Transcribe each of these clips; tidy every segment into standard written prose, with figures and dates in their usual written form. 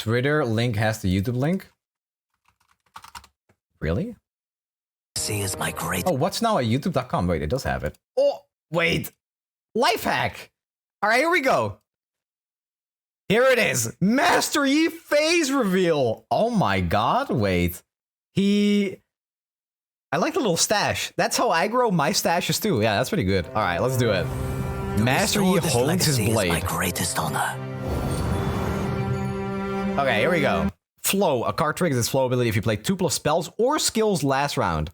Twitter link has the YouTube link? Really? Is my great. Oh, what's now at youtube.com? Wait, it does have it. Oh, wait. Life hack. All right, here we go. Here it is. Master Yi phase reveal. Oh my god, wait. I like the little stash. That's how I grow my stashes too. Yeah, that's pretty good. All right, let's do it. Master Yi holds his blade. My greatest honor. Okay, here we go. Flow. A card triggers its flow ability if you play 2+ spells or skills last round.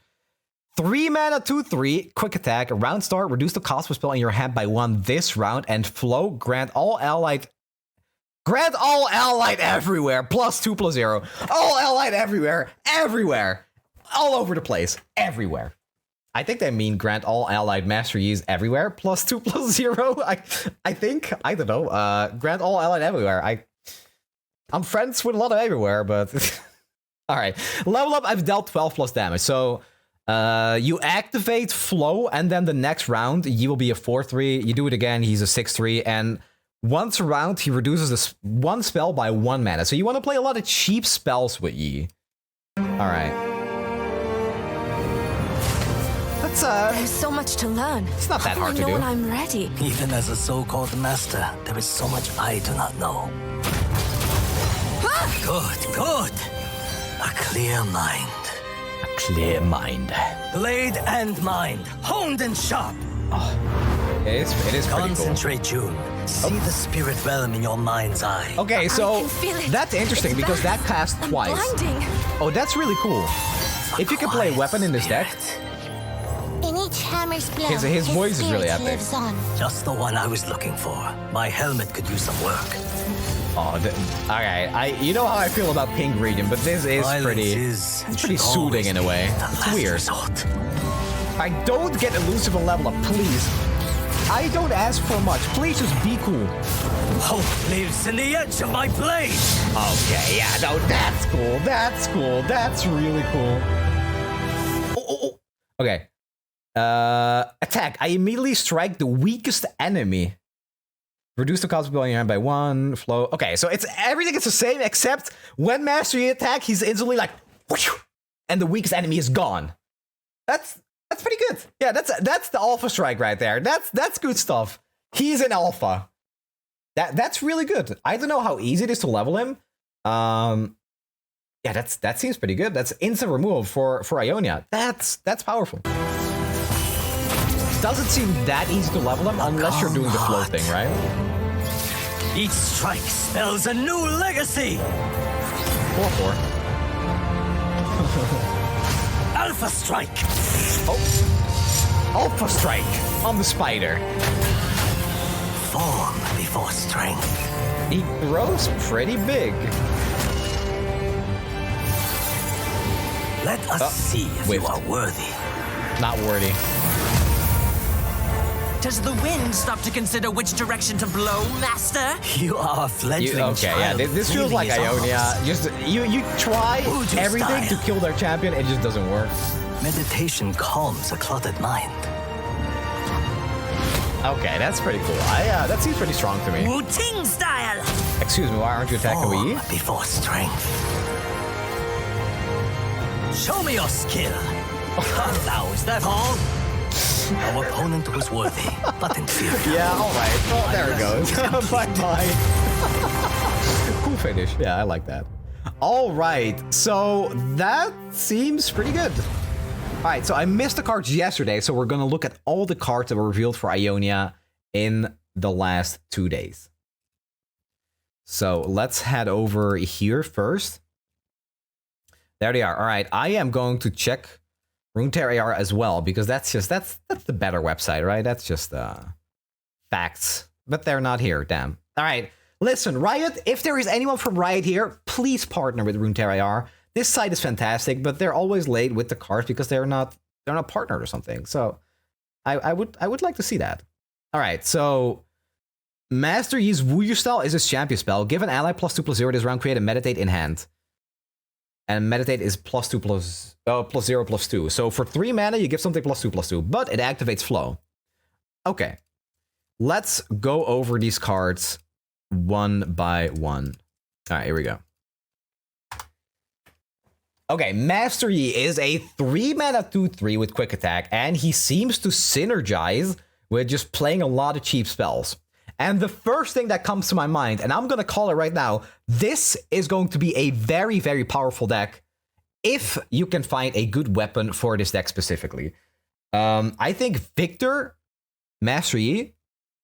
3 mana, 2/3, quick attack, round start, reduce the cost of a spell in your hand by 1 this round, and flow, grant all allied everywhere, +2/+0. All allied everywhere, all over the place, everywhere. I think they mean grant all allied Master Yis everywhere, +2/+0. I think, I don't know, grant all allied everywhere. I'm friends with a lot of everywhere, but all right. Level up, I've dealt 12+ damage, so you activate flow, and then the next round, Yi will be a 4/3. You do it again, he's a 6/3, and once a round, he reduces this one spell by 1 mana. So you want to play a lot of cheap spells with Yi. All right. That's There's so much to learn. It's not that hard to do. When I'm ready. Even as a so-called master, there is so much I do not know. Good. A clear mind. Clear mind. Blade and mind, honed and sharp. Oh, it is pretty cool. Concentrate, June. See the spirit realm in your mind's eye. Okay, so that's interesting because that casts twice. Blinding. Oh, that's really cool. If you can play a weapon in this deck, In each hammer's blow, his voice is really epic. lives on. Just the one I was looking for. My helmet could use some work. Oh, okay. You know how I feel about Pink Region, but this is it's pretty soothing in a way. It's weird. Resort. I don't get elusive and level up, please. I don't ask for much. Please just be cool. Hope lives in the edge of my blade. Okay, yeah, no, that's cool. That's cool. That's really cool. Oh. Okay. Attack. I immediately strike the weakest enemy. Reduce the cost of going in hand by 1. Flow. Okay, so everything is the same except when Master Yi attack, he's instantly like, whoosh, and the weakest enemy is gone. That's pretty good. Yeah, that's the alpha strike right there. That's good stuff. He's an alpha. That's really good. I don't know how easy it is to level him. Yeah, that seems pretty good. That's instant removal for Ionia. That's powerful. Doesn't seem that easy to level him unless you're doing the flow thing, right? Each strike spells a new legacy. 4/4. Alpha strike. Oh. Alpha strike on the spider. Form before strength. He grows pretty big. Let us see if you are worthy. Not worthy. Does the wind stop to consider which direction to blow, Master? You are a fledgling Okay, yeah, child. this feels like Ionia. Just you try everything to kill their champion, it just doesn't work. Meditation calms a cluttered mind. Okay, that's pretty cool. That seems pretty strong to me. Wu-Ting style! Excuse me, why aren't you attacking with Yi? Before strength. Show me your skill. Now, is that all? Our opponent was worthy, but inferior. Yeah, alright. Well, there it goes. Bye-bye. Cool finish. Yeah, I like that. Alright, so that seems pretty good. Alright, so I missed the cards yesterday, so we're going to look at all the cards that were revealed for Ionia in the last 2 days. So let's head over here first. There they are. Alright, I am going to check Runeterra as well, because that's the better website, right? That's just facts. But they're not here, damn. Alright, listen, Riot, if there is anyone from Riot here, please partner with Runeterra. This site is fantastic, but they're always late with the cards because they're not partnered or something. So I would like to see that. Alright, so Master Yi's Wuyu style is his champion spell. Give an ally +2/+0 this round, create a meditate in hand. And meditate is +0/+2. So for 3 mana, you give something +2/+2, but it activates flow. Okay. Let's go over these cards one by one. All right, here we go. Okay, Master Yi is a 3-mana 2/3 with quick attack, and he seems to synergize with just playing a lot of cheap spells. And the first thing that comes to my mind, and I'm gonna call it right now, this is going to be a very, very powerful deck if you can find a good weapon for this deck specifically. I think Victor Master Yi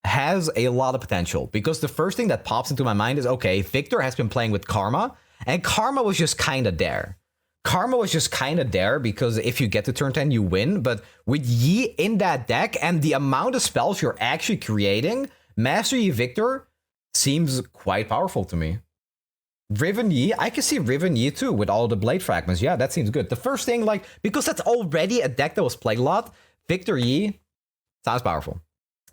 has a lot of potential, because the first thing that pops into my mind is, okay, Victor has been playing with Karma, and Karma was just kind of there. Karma was just kind of there because if you get to turn 10, you win. But with Yi in that deck and the amount of spells you're actually creating, Master Yi Victor seems quite powerful to me. Riven Yi, I can see Riven Yi too with all the blade fragments. Yeah, that seems good. The first thing, like, because that's already a deck that was played a lot, Victor Yi sounds powerful.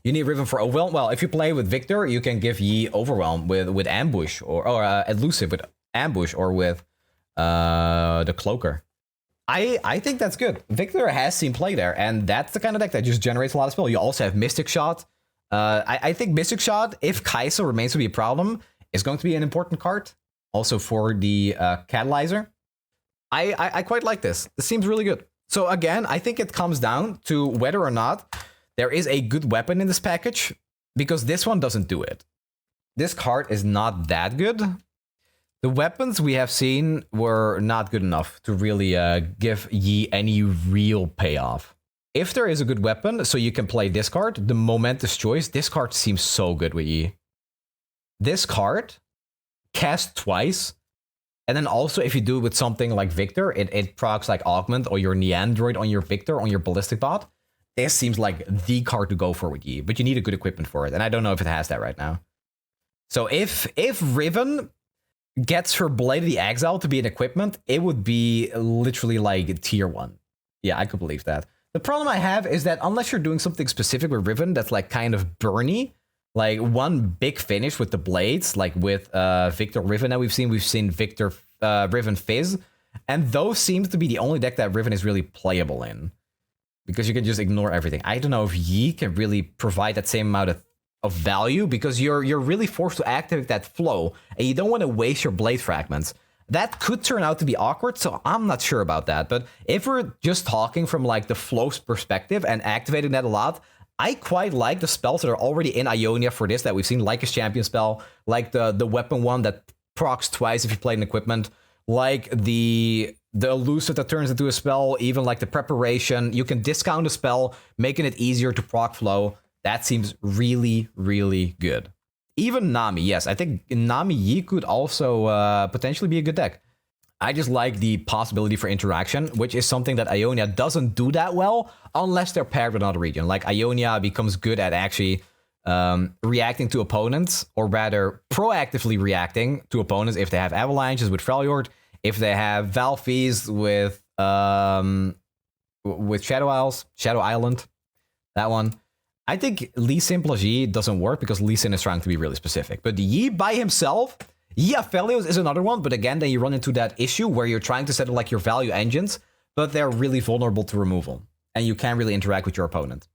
You need Riven for Overwhelm. Well, if you play with Victor, you can give Yi Overwhelm with Ambush or Elusive with Ambush or with the Cloaker. I think that's good. Victor has seen play there, and that's the kind of deck that just generates a lot of spell. You also have Mystic Shot. I think Mystic Shot, if Kai'Sa remains to be a problem, is going to be an important card. Also for the Catalyzer. I quite like this. This seems really good. So again, I think it comes down to whether or not there is a good weapon in this package, because this one doesn't do it. This card is not that good. The weapons we have seen were not good enough to really give Yi any real payoff. If there is a good weapon, so you can play this card, the Momentous Choice, this card seems so good with Yi. This card, cast twice, and then also if you do it with something like Victor, it procs like Augment or your Neandroid on your Victor, on your Ballistic Bot. This seems like the card to go for with Yi, but you need a good equipment for it, and I don't know if it has that right now. So if Riven gets her Blade of the Exile to be an equipment, it would be literally like tier 1. Yeah, I could believe that. The problem I have is that unless you're doing something specific with Riven that's like kind of burny, like one big finish with the blades, like with Victor Riven that we've seen Victor Riven Fizz, and those seems to be the only deck that Riven is really playable in, because you can just ignore everything. I don't know if Yi can really provide that same amount of value, because you're really forced to activate that flow, and you don't want to waste your blade fragments. That could turn out to be awkward, so I'm not sure about that. But if we're just talking from like the flow perspective and activating that a lot, I quite like the spells that are already in Ionia for this that we've seen, like his champion spell, like the weapon one that procs twice if you play an equipment, like the elusive that turns into a spell, even like the preparation. You can discount a spell, making it easier to proc flow. That seems really, really good. Even Nami, yes, I think Nami Yi could also potentially be a good deck. I just like the possibility for interaction, which is something that Ionia doesn't do that well unless they're paired with another region. Like Ionia becomes good at actually reacting to opponents, or rather proactively reacting to opponents if they have avalanches with Freljord, if they have Valfees with Shadow Isles, Shadow Island, that one. I think Lee Sin plus Yi doesn't work because Lee Sin is trying to be really specific. But Yi by himself, yeah, Felios is another one, but again, then you run into that issue where you're trying to set like your value engines, but they're really vulnerable to removal, and you can't really interact with your opponent.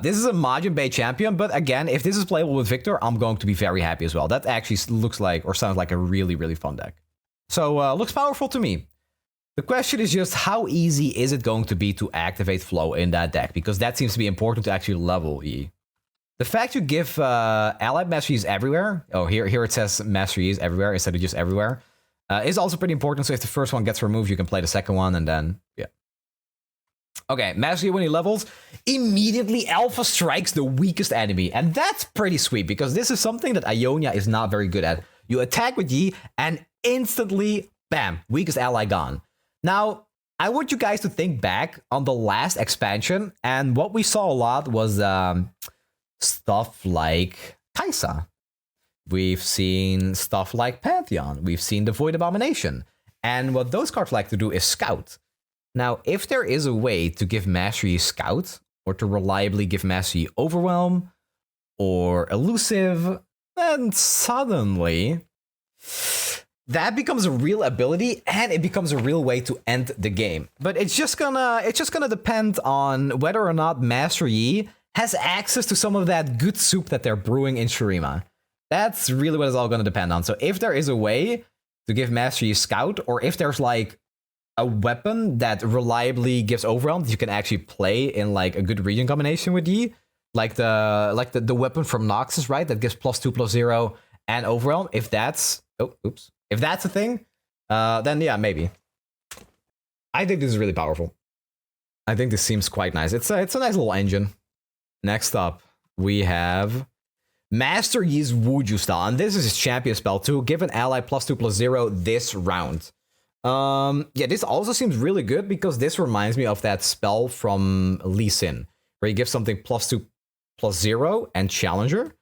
This is a MajinBae champion, but again, if this is playable with Victor, I'm going to be very happy as well. That actually looks like, or sounds like, a really, really fun deck. So, looks powerful to me. The question is just how easy is it going to be to activate flow in that deck, because that seems to be important to actually level E. The fact you give allied masteries everywhere, oh, here it says masteries everywhere instead of just everywhere, is also pretty important. So if the first one gets removed, you can play the second one, and then, yeah. Okay, mastery when he levels, immediately Alpha strikes the weakest enemy. And that's pretty sweet, because this is something that Ionia is not very good at. You attack with Yi, and instantly, bam, weakest ally gone. Now, I want you guys to think back on the last expansion, and what we saw a lot was stuff like Kai'Sa. We've seen stuff like Pantheon. We've seen the Void Abomination. And what those cards like to do is scout. Now, if there is a way to give Mastery Scout, or to reliably give Mastery Overwhelm, or Elusive, then suddenly that becomes a real ability, and it becomes a real way to end the game. But it's just gonna depend on whether or not Master Yi has access to some of that good soup that they're brewing in Shurima. That's really what it's all gonna depend on. So if there is a way to give Master Yi Scout, or if there's like a weapon that reliably gives overwhelm that you can actually play in like a good region combination with Yi, like the weapon from Noxus, right? That gives +2/+0 and overwhelm. If that's if that's a thing, then yeah, maybe. I think this is really powerful. I think this seems quite nice. It's a nice little engine. Next up, we have Master Yi's Wuju style, and this is his champion spell too. Give an ally +2/+0 this round. Yeah, this also seems really good because this reminds me of that spell from Lee Sin, where you give something +2/+0 and Challenger,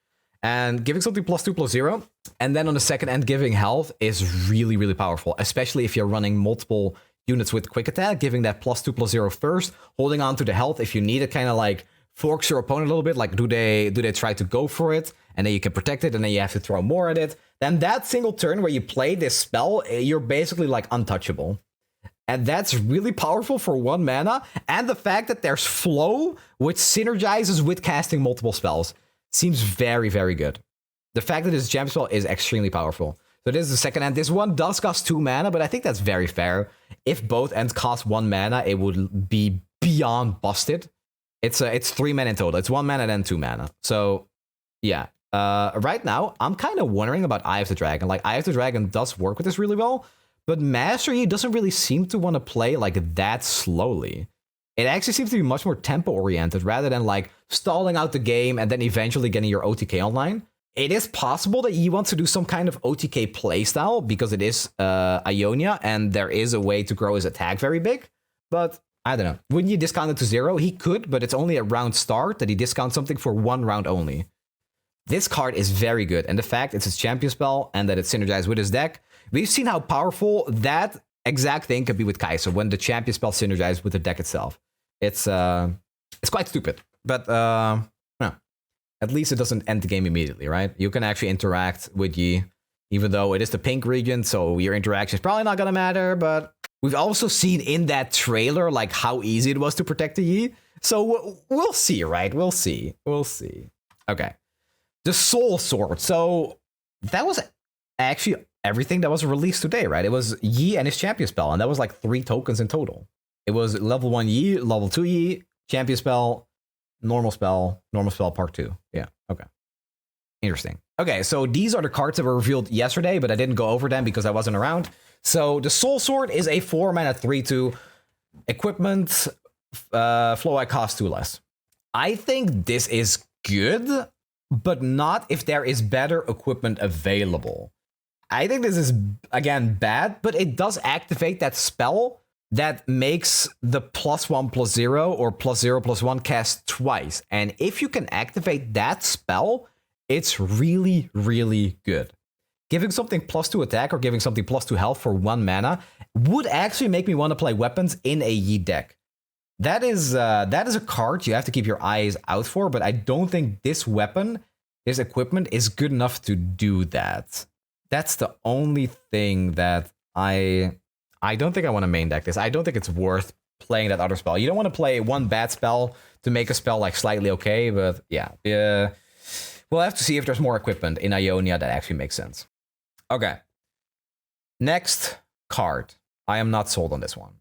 and giving something +2/+0, and then on the second end giving health is really, really powerful, especially if you're running multiple units with quick attack, giving that +2/+0 first, holding on to the health if you need it, kind of like forks your opponent a little bit, like do they try to go for it, and then you can protect it, and then you have to throw more at it. Then that single turn where you play this spell, you're basically like untouchable. And that's really powerful for 1 mana, and the fact that there's flow, which synergizes with casting multiple spells, seems very, very good. The fact that this champion spell is extremely powerful. So this is the second end. This one does cost 2 mana, but I think that's very fair. If both ends cost 1 mana, it would be beyond busted. It's 3 mana in total. It's 1 mana and 2 mana. So yeah. Right now, I'm kind of wondering about Eye of the Dragon. Like, Eye of the Dragon does work with this really well, but Master Yi doesn't really seem to want to play like that slowly. It actually seems to be much more tempo-oriented rather than like stalling out the game and then eventually getting your OTK online. It is possible that Yi wants to do some kind of OTK playstyle because it is Ionia and there is a way to grow his attack very big, but I don't know. Wouldn't you discount it to 0? He could, but it's only a round start that he discounts something for 1 round only. This card is very good, and the fact it's his champion spell and that it's synergized with his deck, we've seen how powerful that exact thing can be with Kai'Sa when the champion spell synergizes with the deck itself. It's quite stupid, but no. At least it doesn't end the game immediately, right? You can actually interact with Yi, even though it is the pink region, so your interaction is probably not gonna matter, but we've also seen in that trailer like how easy it was to protect the Yi, so we'll see, right? We'll see. Okay. The Soul Sword. So that was actually everything that was released today, right? It was Yi and his champion spell, and that was like 3 tokens in total. It was level 1 Yi, level 2 Yi, champion spell, normal spell part 2. Yeah, okay. Interesting. Okay, so these are the cards that were revealed yesterday, but I didn't go over them because I wasn't around. So the Soul Sword is a 4 mana 3/2 equipment. Flow I cost 2 less. I think this is good, but not if there is better equipment available. I think this is, again, bad, but it does activate that spell that makes the +1/+0 or +0/+1 cast twice. And if you can activate that spell, it's really, really good. Giving something +2 attack or giving something +2 health for 1 mana would actually make me want to play weapons in a Yi deck. That is a card you have to keep your eyes out for, but I don't think this weapon, this equipment, is good enough to do that. That's the only thing that I don't think I want to main deck this. I don't think it's worth playing that other spell. You don't want to play one bad spell to make a spell like slightly okay, but yeah. We'll have to see if there's more equipment in Ionia that actually makes sense. Okay. Next card. I am not sold on this one.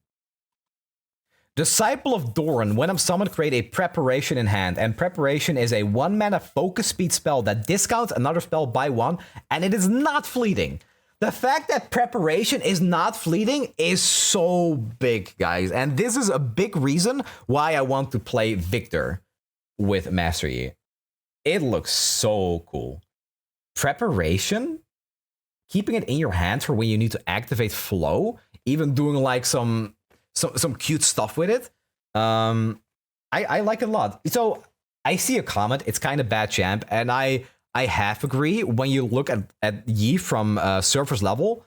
Disciple of Doran. When I'm summoned, create a Preparation in hand. And Preparation is a 1 mana focus speed spell that discounts another spell by 1, and it is not fleeting. The fact that Preparation is not fleeting is so big, guys. And this is a big reason why I want to play Victor with Master Yi. It looks so cool. Preparation? Keeping it in your hand for when you need to activate flow, even doing like some cute stuff with it. I like it a lot. So I see a comment. It's kind of bad champ, and I half agree. When you look at Yi from surface level,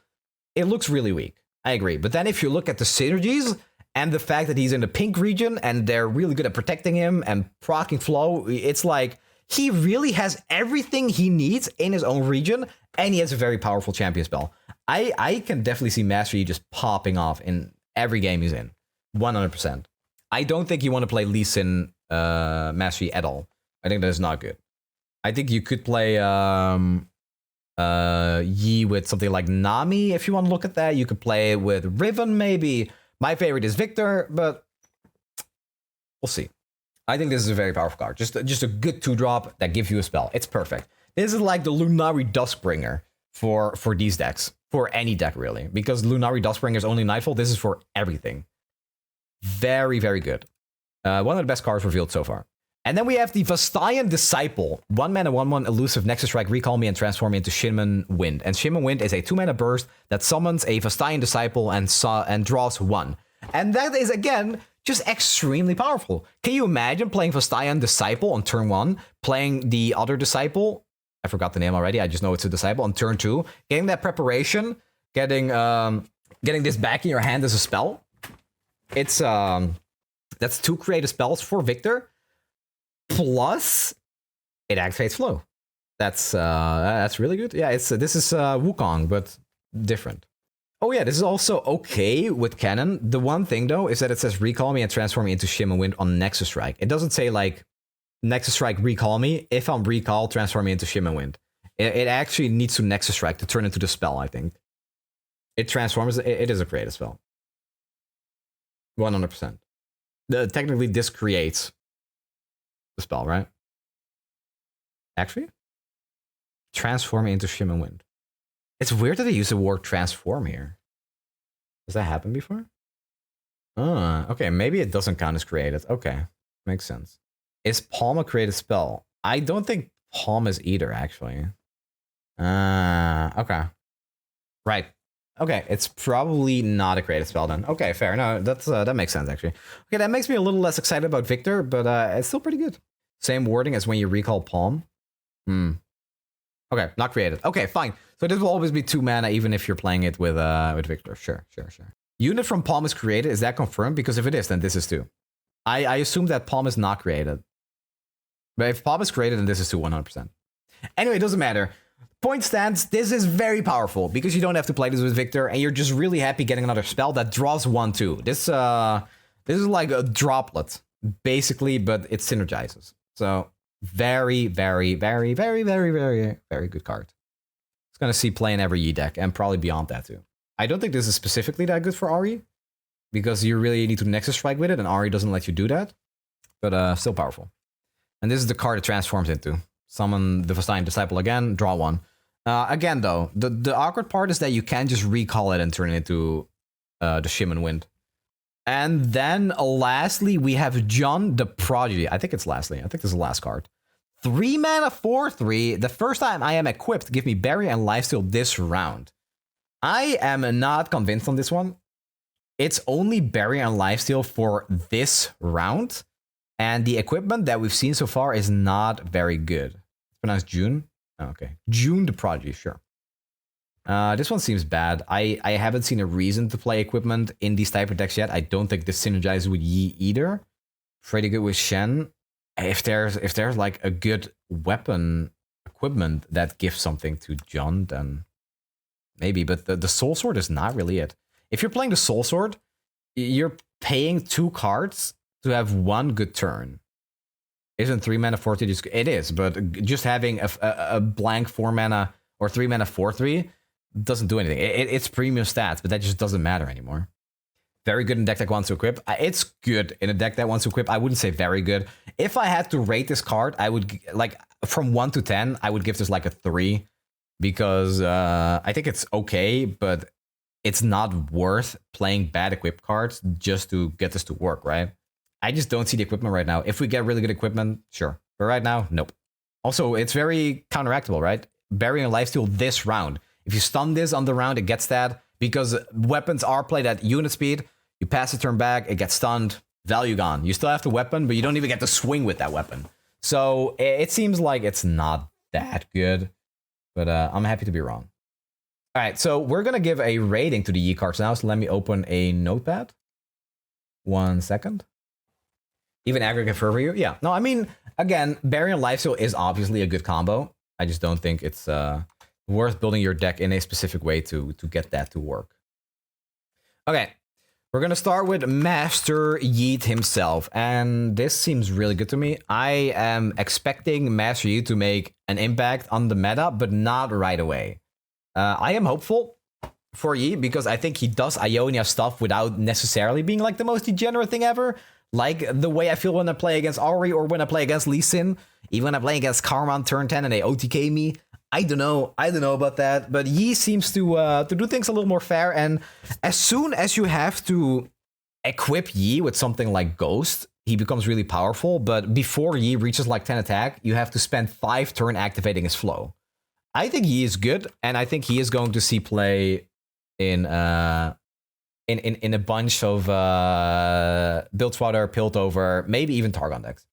it looks really weak. I agree. But then if you look at the synergies and the fact that he's in the pink region and they're really good at protecting him and proccing flow, it's like he really has everything he needs in his own region, and he has a very powerful champion spell. I can definitely see Master Yi just popping off in every game he's in. 100%. I don't think you want to play Lee Sin Master Yi at all. I think that is not good. I think you could play Yi with something like Nami, if you want to look at that. You could play it with Riven, maybe. My favorite is Victor, but we'll see. I think this is a very powerful card. Just a good 2-drop that gives you a spell. It's perfect. This is like the Lunari Duskbringer for these decks. For any deck, really. Because Lunari Duskbringer is only Nightfall. This is for everything. Very, very good. One of the best cards revealed so far. And then we have the Vastayan Disciple. 1 mana, 1/1 elusive Nexus Strike, recall me and transform me into Shinman Wind. And Shinman Wind is a 2 mana burst that summons a Vastayan Disciple and draws 1. And that is, again, just extremely powerful. Can you imagine playing Vastayan Disciple on turn 1, playing the other Disciple? I forgot the name already. I just know it's a Disciple on turn 2. Getting that preparation, getting this back in your hand as a spell. It's that's 2 creative spells for Victor. Plus, it activates Flow. That's really good. Yeah, this is Wukong, but different. Oh yeah, this is also okay with Canon. The one thing though is that it says recall me and transform me into Shimmer Wind on Nexus Strike. It doesn't say like Nexus Strike recall me. If I'm recall, transform me into Shimmer Wind. It actually needs to Nexus Strike to turn into the spell, I think. It transforms, it is a creative spell. 100%. Technically, this creates the spell, right? Actually? Transform me into Shimmer Wind. It's weird that they use the word transform here. Does that happen before? Okay, maybe it doesn't count as created. Okay, makes sense. Is Palm a creative spell? I don't think Palm is either, actually. Okay. Right. Okay, it's probably not a creative spell then. Okay, fair. No, that makes sense, actually. Okay, that makes me a little less excited about Victor, but it's still pretty good. Same wording as when you recall Palm. Okay, not created. Okay, fine. So this will always be 2 mana, even if you're playing it with Victor. Sure. Unit from Palm is created. Is that confirmed? Because if it is, then this is 2. I assume that Palm is not created. But if Palm is created, then this is 2, 100%. Anyway, it doesn't matter. Point stands, this is very powerful because you don't have to play this with Victor, and you're just really happy getting another spell that draws 1 too. This is like a droplet, basically, but it synergizes. So very, very, very, very, very, very, very good card. It's gonna see play in every Yi deck and probably beyond that too. I don't think this is specifically that good for Ari, because you really need to Nexus Strike with it, and Ari doesn't let you do that. But still powerful. And this is the card it transforms into. Summon the Vastayan Disciple again, draw 1. Again, though, the awkward part is that you can't just recall it and turn it into the Shimmer Wind. And then, lastly, we have John the Prodigy. I think it's lastly. I think this is the last card. 3 mana, 4/3. The first time I am equipped, give me Barrier and Lifesteal this round. I am not convinced on this one. It's only Barrier and Lifesteal for this round. And the equipment that we've seen so far is not very good. It's pronounced June. Oh, okay. June the Prodigy, sure. This one seems bad. I haven't seen a reason to play equipment in these type of decks yet. I don't think this synergizes with Yi either. Pretty good with Shen. If there's like a good weapon equipment that gives something to John, then maybe. But the Soul Sword is not really it. If you're playing the Soul Sword, you're paying 2 cards to have 1 good turn. Isn't 3 mana 4/3 just, it is, but just having a blank 4 mana or 3 mana 4/3 doesn't do anything. It's premium stats, but that just doesn't matter anymore. Very good in a deck that wants to equip. It's good in a deck that wants to equip. I wouldn't say very good. If I had to rate this card, I would, like, from 1 to 10, I would give this like a 3, because I think it's okay, but it's not worth playing bad equipped cards just to get this to work, right? I just don't see the equipment right now. If we get really good equipment, sure. But right now, nope. Also, it's very counteractable, right? Barrier and Lifesteal this round. If you stun this on the round, it gets that. Because weapons are played at unit speed. You pass the turn back, it gets stunned. Value gone. You still have the weapon, but you don't even get to swing with that weapon. So it seems like it's not that good. But I'm happy to be wrong. All right, so we're going to give a rating to the Yi cards now. So let me open a notepad. 1 second. Even aggregate for you? Yeah. No, I mean, again, Barrier and Lifesteal is obviously a good combo. I just don't think it's worth building your deck in a specific way to get that to work. Okay. We're gonna start with Master Yeet himself, and this seems really good to me. I am expecting Master Yeet to make an impact on the meta, but not right away. I am hopeful for Yi because I think he does Ionia stuff without necessarily being like the most degenerate thing ever. Like the way I feel when I play against Ahri or when I play against Lee Sin. Even when I play against Karma on turn 10 and they OTK me. I don't know about that. But Yi seems to do things a little more fair. And as soon as you have to equip Yi with something like Ghost, he becomes really powerful. But before Yi reaches like 10 attack, you have to spend 5 turn activating his flow. I think he is good, and I think he is going to see play in a bunch of Bilgewater, Piltover, maybe even Targon decks.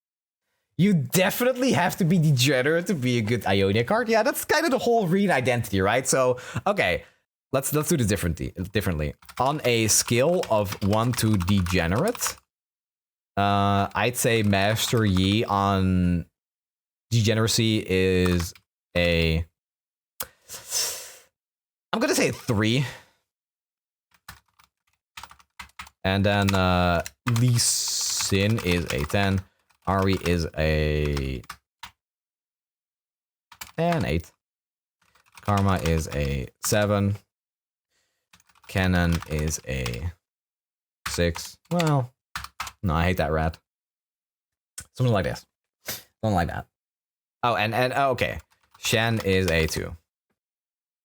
You definitely have to be degenerate to be a good Ionia card. Yeah, that's kind of the whole Reed identity, right? So, okay, let's do this differently. On a scale of 1 to degenerate, I'd say Master Yi on degeneracy is a... I'm gonna say 3. And then Lee Sin is a 10. Ahri is a 8. Karma is a 7. Cannon is a 6. Well, no, I hate that rat. Something like this. Something like that. Oh, and okay. Shen is a 2.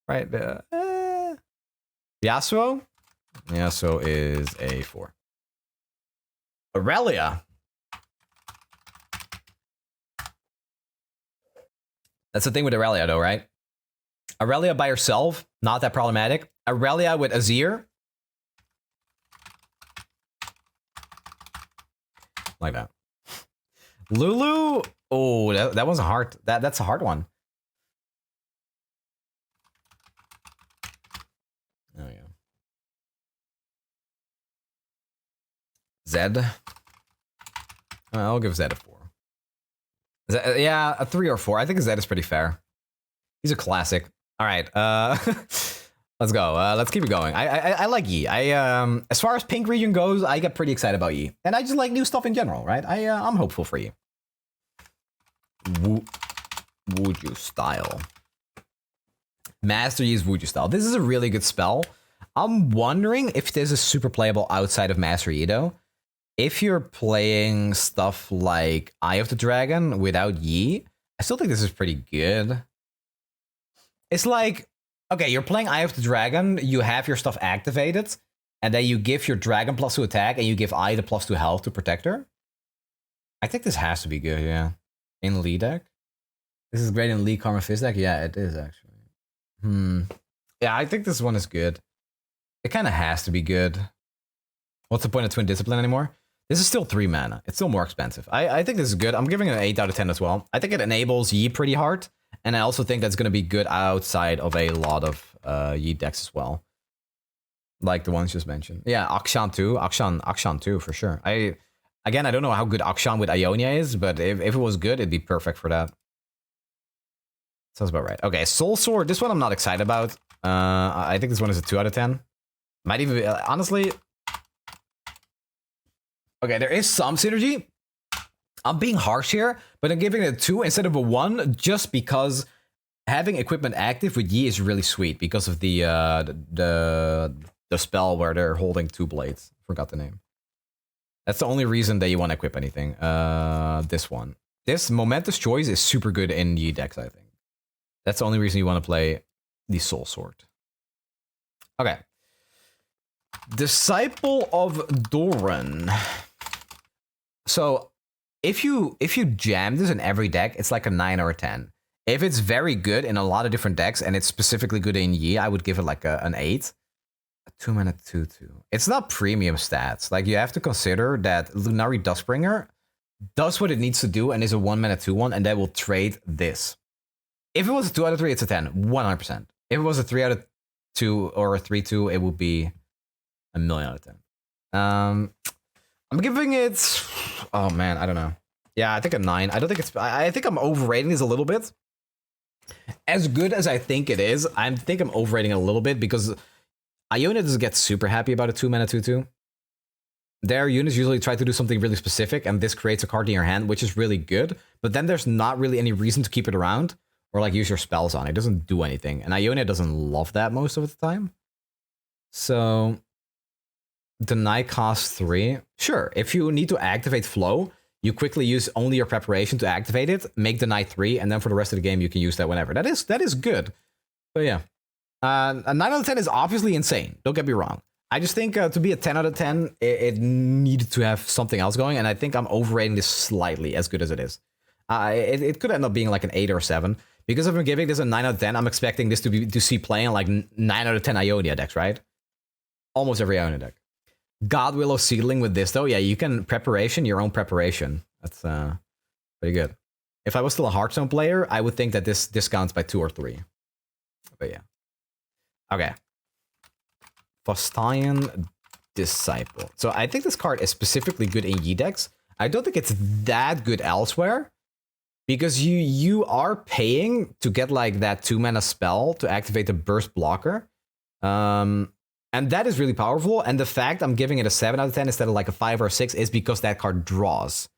Right? Yasuo? Yasuo is a 4. Aurelia. That's the thing with Aurelia, though, right? Aurelia by herself, not that problematic. Aurelia with Azir. Like that. Lulu. Oh, that was a hard. That's a hard one. There we go. Zed. I'll give Zed a 4. Zed, yeah, a 3 or 4. I think Zed is pretty fair. He's a classic. All right, let's go. Let's keep it going. I like Yi. As far as pink region goes, I get pretty excited about Yi, and I just like new stuff in general, right? I'm hopeful for Yi. Wuju style. Master Yi's Wuju style. This is a really good spell. I'm wondering if this is super playable outside of Master Yi, though. If you're playing stuff like Eye of the Dragon without Yi, I still think this is pretty good. It's like, okay, you're playing Eye of the Dragon, you have your stuff activated, and then you give your dragon +2 attack, and you give Eye the +2 health to protect her. I think this has to be good, yeah. In Lee deck. This is great in Lee Karma Fizz deck? Yeah, it is, actually. Yeah, I think this one is good. It kind of has to be good. What's the point of Twin Discipline anymore? This is still 3 mana. It's still more expensive. I think this is good. I'm giving it an 8 out of 10 as well. I think it enables Yi pretty hard. And I also think that's going to be good outside of a lot of Yi decks as well. Like the ones just mentioned. Yeah, Akshan too. Akshan too, for sure. I don't know how good Akshan with Ionia is, but if it was good, it'd be perfect for that. Sounds about right. Okay, Soul Sword. This one I'm not excited about. I think this one is a 2 out of 10. Might even be, honestly... Okay, there is some synergy. I'm being harsh here, but I'm giving it a 2 instead of a 1 just because having equipment active with Yi is really sweet because of the spell where they're holding 2 blades. Forgot the name. That's the only reason that you want to equip anything. This one. This Momentous Choice is super good in Yi decks, I think. That's the only reason you want to play the Soul Sword. Okay. Disciple of Doran. So, if you jam this in every deck, it's like a 9 or a 10. If it's very good in a lot of different decks, and it's specifically good in Yi, I would give it like an 8. A 2-mana 2/2. It's not premium stats. Like, you have to consider that Lunari Duskbringer does what it needs to do and is a 1-mana 2/1, and that will trade this. If it was a 2 out of 3, it's a 10. 100%. If it was a 3 out of 2 or a 3/2, it would be a million out of 10. I'm giving it... Oh, man, I don't know. Yeah, I think a 9. I don't think it's... I think I'm overrating this a little bit. As good as I think it is, I think I'm overrating it a little bit because Ionia doesn't get super happy about a 2-mana 2/2. their units usually try to do something really specific, and this creates a card in your hand, which is really good. But then there's not really any reason to keep it around or like use your spells on it. It doesn't do anything, and Ionia doesn't love that most of the time. So deny costs 3. Sure, if you need to activate flow, you quickly use only your preparation to activate it, make deny 3, and then for the rest of the game you can use that whenever. That is good. So yeah, a 9 out of 10 is obviously insane. Don't get me wrong. I just think to be a 10 out of 10, it needed to have something else going, and I think I'm overrating this slightly as good as it is. It could end up being like an 8 or 7. Because if I'm giving this a 9 out of 10, I'm expecting this to see playing like 9 out of 10 Ionia decks, right? Almost every Ionia deck. God Willow Seedling with this, though, yeah, you can preparation your own preparation. That's pretty good. If I was still a Hearthstone player, I would think that this discounts by 2 or 3. But yeah. Okay. Fostian Disciple. So I think this card is specifically good in Yi decks. I don't think it's that good elsewhere. Because you are paying to get like that 2-mana spell to activate the burst blocker. And that is really powerful. And the fact I'm giving it a 7 out of 10 instead of like a 5 or a 6 is because that card draws.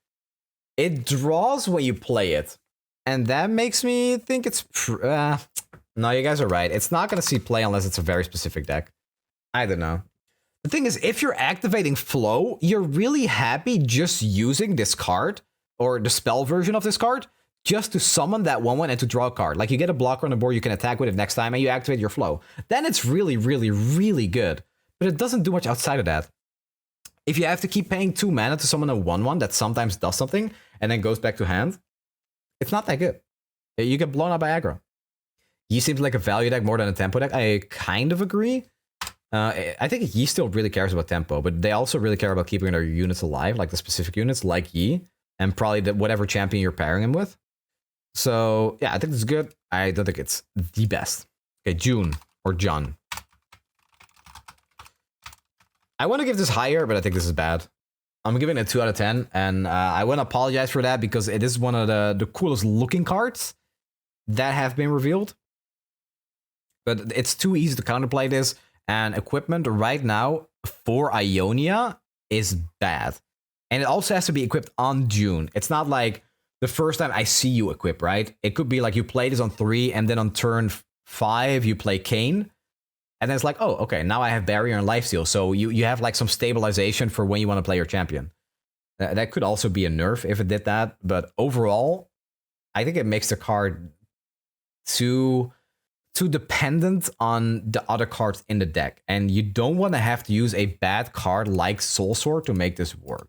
It draws when you play it. And that makes me think it's... no, you guys are right. It's not going to see play unless it's a very specific deck. I don't know. The thing is, if you're activating flow, you're really happy just using this card, or the spell version of this card, just to summon that 1/1 and to draw a card. Like you get a blocker on the board, you can attack with it next time, and you activate your flow. Then it's really, really, really good. But it doesn't do much outside of that. If you have to keep paying 2 mana to summon a 1/1 that sometimes does something, and then goes back to hand, it's not that good. You get blown up by aggro. Yi seems like a value deck more than a tempo deck. I kind of agree. I think Yi still really cares about tempo, but they also really care about keeping their units alive, like the specific units, like Yi, and probably whatever champion you're pairing him with. So, yeah, I think it's good. I don't think it's the best. Okay, June, or John. I want to give this higher, but I think this is bad. I'm giving it a 2 out of 10, and I want to apologize for that because it is one of the coolest looking cards that have been revealed. But it's too easy to counterplay this, and equipment right now for Ionia is bad. And it also has to be equipped on June. It's not like the first time I see you equip, right? It could be like you play this on 3, and then on turn 5 you play Kayn. And then it's like, oh, okay, now I have Barrier and Lifesteal. So you have like some stabilization for when you want to play your champion. That could also be a nerf if it did that. But overall, I think it makes the card too dependent on the other cards in the deck. And you don't want to have to use a bad card like Soul Sword to make this work.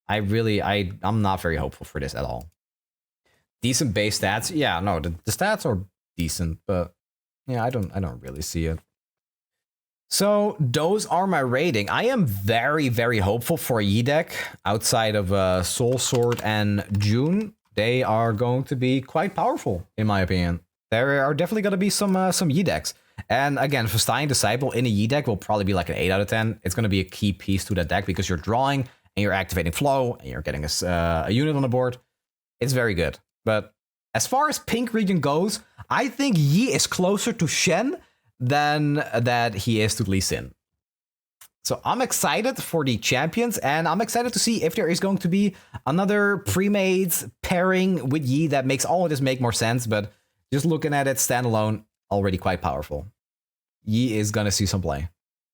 I'm not very hopeful for this at all. Decent base stats. Yeah, no, the stats are decent, but yeah, I don't really see it. So those are my rating. I am very, very hopeful for a Yi deck outside of Soul Sword and June. They are going to be quite powerful, in my opinion. There are definitely going to be some Yi decks. And again, Fostian Disciple in a Yi deck will probably be like an 8 out of 10. It's going to be a key piece to that deck because you're drawing and you're activating flow and you're getting a unit on the board. It's very good. But as far as pink region goes, I think Yi is closer to Shen than that he is to Lee Sin. So I'm excited for the champions, and I'm excited to see if there is going to be another pre-made pairing with Yi that makes all of this make more sense, but just looking at it standalone, already quite powerful. Yi is gonna see some play.